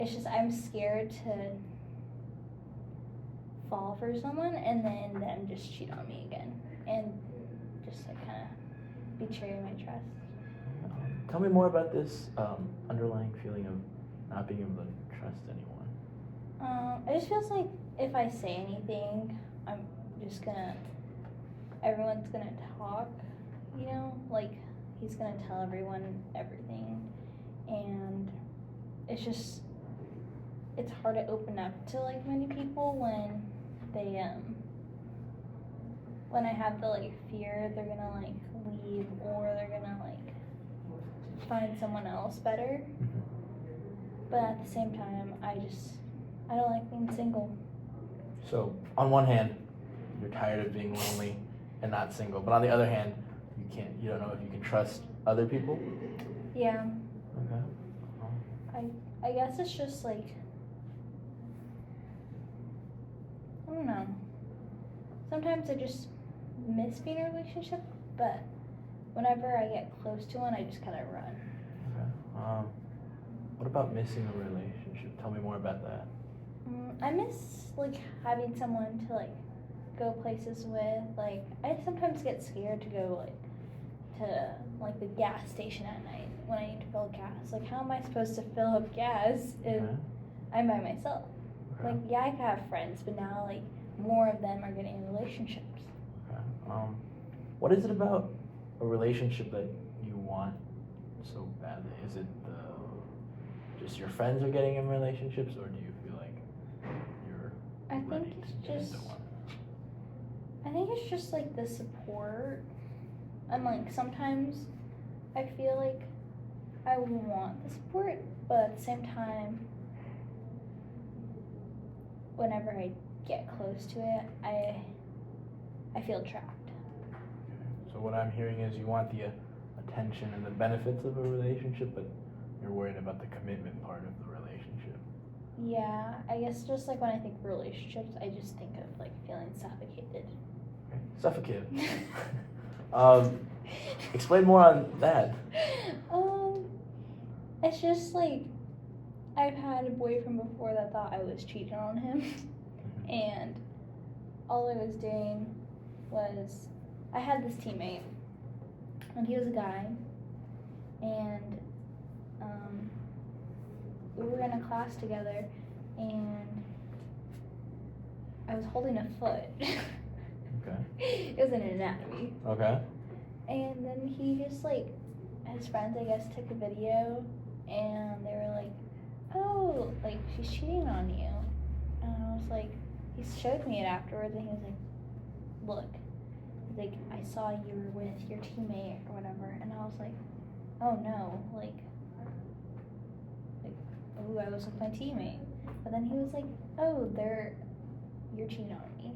it's just I'm scared to fall for someone and then them just cheat on me again and just like kind of betray my trust. Tell me more about this underlying feeling of not being able to trust anyone. It just feels like if I say anything, I'm just gonna, everyone's gonna talk, you know? Like, he's gonna tell everyone everything. And it's just, it's hard to open up to, like, many people when they, when I have the, like, fear they're gonna, like, leave or they're gonna, like, find someone else better. But at the same time, I don't like being single. So, on one hand, you're tired of being lonely and not single, but on the other hand, you don't know if you can trust other people? Yeah. Okay. I guess it's just like, I don't know. Sometimes I just miss being in a relationship, but whenever I get close to one, I just kind of run. Okay. What about missing a relationship? Tell me more about that. I miss like having someone to like go places with. Like I sometimes get scared to go like to like the gas station at night when I need to fill gas. Like how am I supposed to fill up gas if I'm by myself? Okay. Like yeah, I could have friends, but now like more of them are getting in relationships. Okay. What is it about a relationship that you want so badly? Is it just your friends are getting in relationships, or do you feel like you're ready to get into one? I think it's just like the support, and like sometimes I feel like I want the support, but at the same time, whenever I get close to it, I feel trapped. Okay. So what I'm hearing is you want the attention and the benefits of a relationship, but you're worried about the commitment part of the relationship. Yeah, I guess just like when I think of relationships, I just think of like feeling suffocated. Okay. Suffocated. Explain more on that. It's just like I've had a boyfriend before that thought I was cheating on him, and all I was doing was I had this teammate, and he was a guy, and we were in a class together, and I was holding a foot. Okay. It was an anatomy. Okay. And then he just like, his friends I guess took a video, and they were like, oh, like she's cheating on you. And I was like, he showed me it afterwards, and he was like, look, he's like, I saw you were with your teammate or whatever, and I was like, oh no, like, ooh, I was with my teammate. But then he was like, oh, you're cheating on me.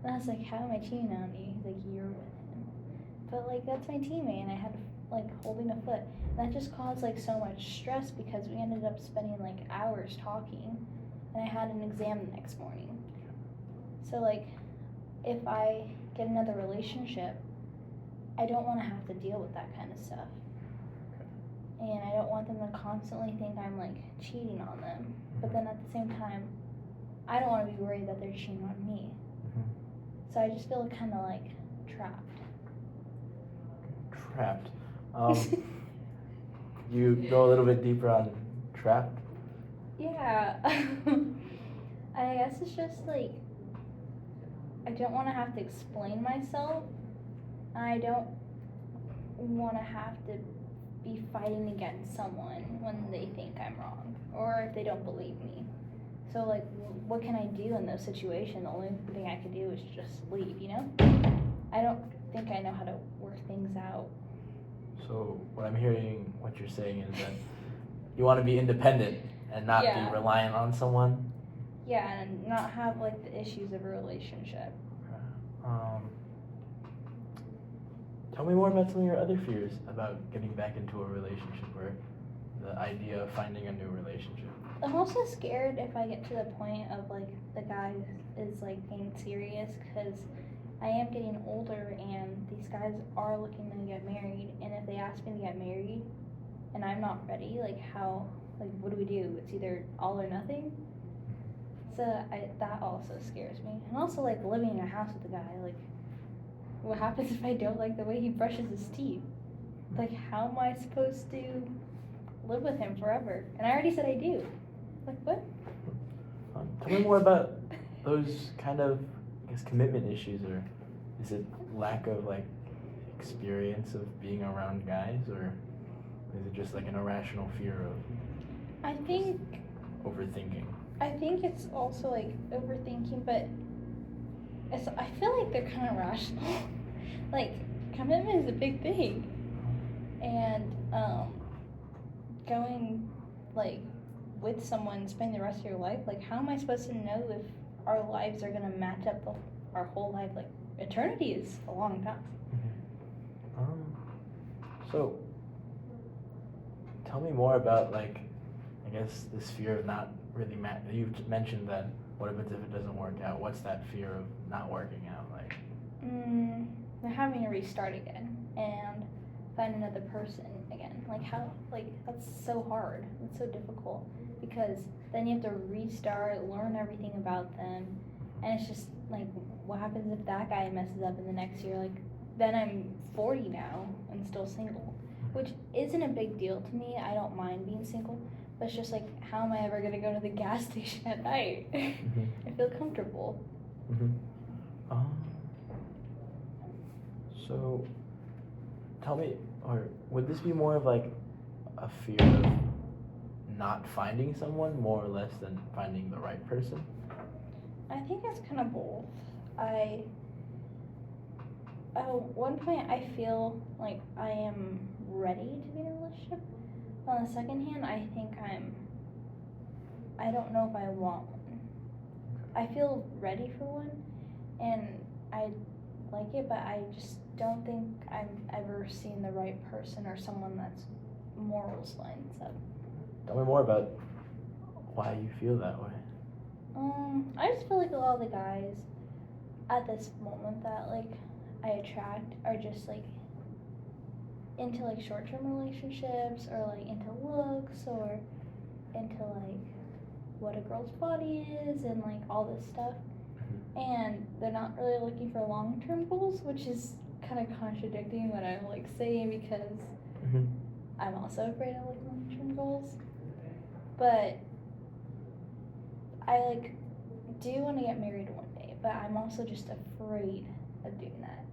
And I was like, how am I cheating on you? He's like, you're with him. But like, that's my teammate, and I had like holding a foot. And that just caused like so much stress because we ended up spending like hours talking, and I had an exam the next morning. So like, if I get another relationship, I don't want to have to deal with that kind of stuff. And I don't want them to constantly think I'm like cheating on them. But then at the same time, I don't want to be worried that they're cheating on me. So I just feel kind of like trapped. Trapped. You go a little bit deeper on trapped? Yeah. I guess it's just like I don't want to have to explain myself. I don't want to have to be fighting against someone when they think I'm wrong or if they don't believe me. So like, what can I do in those situations? The only thing I could do is just leave, you know? I don't think I know how to work things out. So what you're saying is that you want to be independent and not be reliant on someone? Yeah, and not have like the issues of a relationship. Okay. Tell me more about some of your other fears about getting back into a relationship or the idea of finding a new relationship. I'm also scared if I get to the point of like the guy is like being serious, because I am getting older and these guys are looking to get married, and if they ask me to get married and I'm not ready, like how Like, what do we do? It's either all or nothing. So that also scares me. And also, like, living in a house with a guy, like, what happens if I don't like the way he brushes his teeth? Like, how am I supposed to live with him forever? And I already said I do. Like, what? Tell me more about those kind of, I guess, commitment issues, or is it lack of like experience of being around guys, or is it just like an irrational fear of I think overthinking? I think it's also like overthinking, but I feel like they're kind of rational. Like, commitment is a big thing, and going like with someone, spending the rest of your life. Like, how am I supposed to know if our lives are gonna match up our whole life? Like, eternity is a long time. So tell me more about, like, I guess this fear of not really you mentioned that what happens if it doesn't work out? What's that fear of not working out like? Having to restart again and find another person again. Like, how, like, that's so hard. It's so difficult because then you have to restart, learn everything about them, and it's just like, what happens if that guy messes up in the next year? Like, then I'm 40 now and still single, which isn't a big deal to me. I don't mind being single, but it's just like, how am I ever gonna go to the gas station at night? I feel comfortable. So tell me, or would this be more of like a fear of not finding someone more or less than finding the right person? I think it's kind of both. At one point I feel like I am ready to be in a relationship. On the second hand, I think I don't know if I want one. I feel ready for one, and I like it, but I just don't think I've ever seen the right person or someone that's morals lines up. Tell me more about why you feel that way. I just feel like a lot of the guys at this moment that like I attract are just like into like short-term relationships, or like into looks, or into like what a girl's body is, and like all this stuff. And they're not really looking for long-term goals, which is kind of contradicting what I'm like saying, because I'm also afraid of like long-term goals. But I like do want to get married one day, but I'm also just afraid of doing that.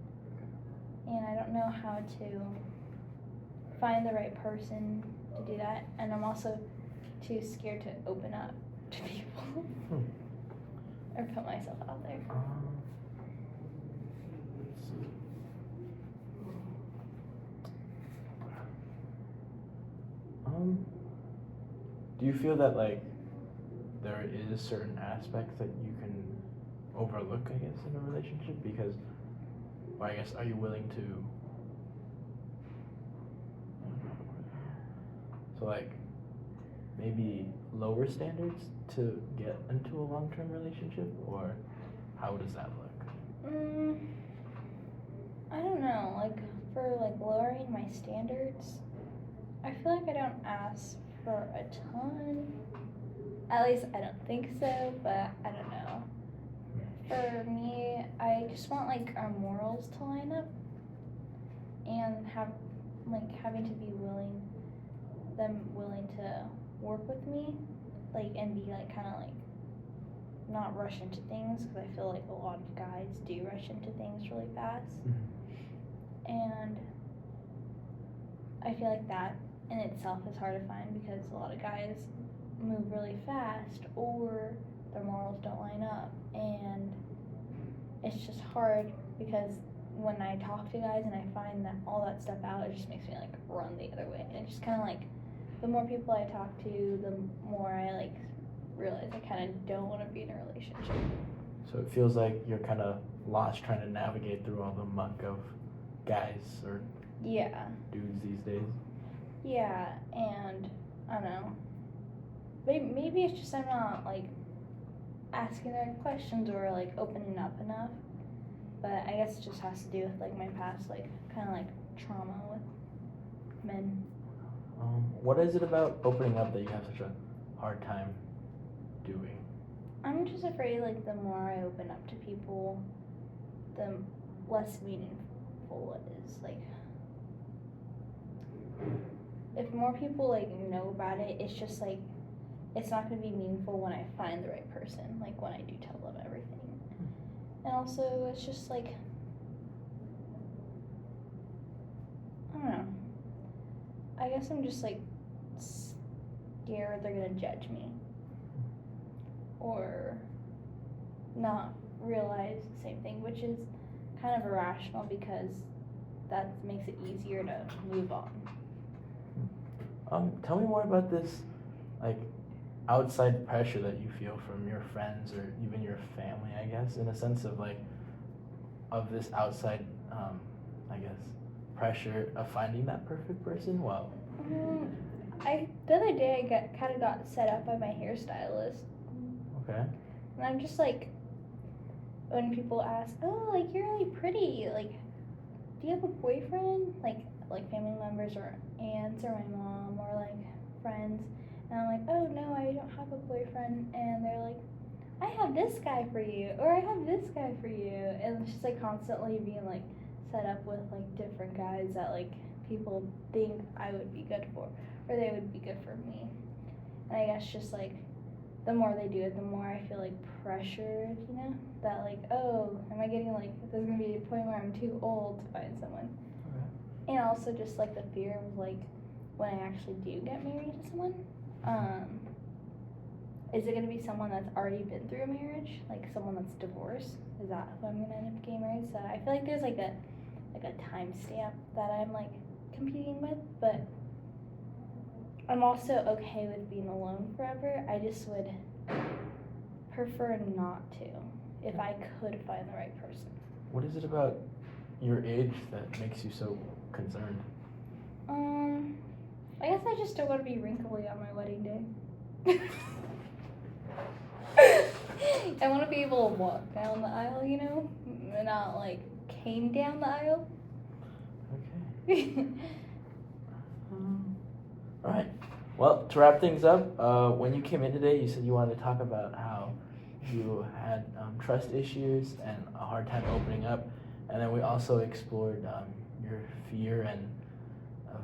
And I don't know how to find the right person to do that, and I'm also too scared to open up to people or put myself out there. Let's see. Do you feel that like there is certain aspects that you can overlook, I guess, in a relationship? Because, or I guess, are you willing to? So like, maybe lower standards to get into a long-term relationship, or how does that look? I don't know. Like, for like lowering my standards, I feel like I don't ask for a ton. At least I don't think so, but I don't know. For me, I just want like our morals to line up, and having to be willing to work with me, like, and be like kind of like not rush into things, because I feel like a lot of guys do rush into things really fast. And I feel like that in itself is hard to find, because a lot of guys move really fast, or their morals don't line up, and it's just hard, because when I talk to guys and I find that all that stuff out, it just makes me like run the other way. And it's just kind of like, the more people I talk to, the more I like realize I kind of don't want to be in a relationship. So it feels like you're kind of lost trying to navigate through all the muck of guys or dudes these days. Yeah, and I don't know. Maybe it's just I'm not like asking the right questions or like opening up enough. But I guess it just has to do with like my past, like kind of like trauma with men. What is it about opening up that you have such a hard time doing? I'm just afraid like the more I open up to people, the less meaningful it is. Like if more people like know about it, it's just like it's not gonna be meaningful when I find the right person, like when I do tell them everything. And also it's just like I don't know. I guess I'm just like scared they're gonna judge me. Or not realize the same thing, which is kind of irrational because that makes it easier to move on. Tell me more about this, like, outside pressure that you feel from your friends or even your family, I guess, in a sense of like, of this outside, I guess, pressure of finding that perfect person. Wow. The other day I kind of got set up by my hairstylist. Okay. And I'm just like, when people ask, oh, like, you're really pretty, like, do you have a boyfriend? Like family members or aunts or my mom or, like, friends. And I'm like, oh, no, I don't have a boyfriend. And they're like, I have this guy for you, or I have this guy for you. And it's just, like, constantly being, like, set up with, like, different guys that, like, people think I would be good for, or they would be good for me. And I guess just, like, the more they do it, the more I feel like pressured, you know? That like, oh, am I getting like, there's gonna be a point where I'm too old to find someone. Okay. And also just like the fear of like, when I actually do get married to someone, is it gonna be someone that's already been through a marriage? Like someone that's divorced? Is that who I'm gonna end up getting married? So I feel like there's like a timestamp that I'm like competing with, but I'm also okay with being alone forever. I just would prefer not to if I could find the right person. What is it about your age that makes you so concerned? I guess I just don't want to be wrinkly on my wedding day. I want to be able to walk down the aisle, you know, and not like cane down the aisle. Okay. All right. Well, to wrap things up, when you came in today, you said you wanted to talk about how you had trust issues and a hard time opening up, and then we also explored your fear and of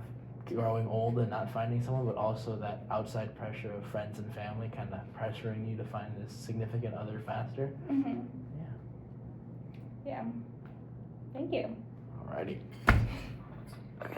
growing old and not finding someone, but also that outside pressure of friends and family kind of pressuring you to find this significant other faster. Mhm. Yeah. Thank you. Alrighty.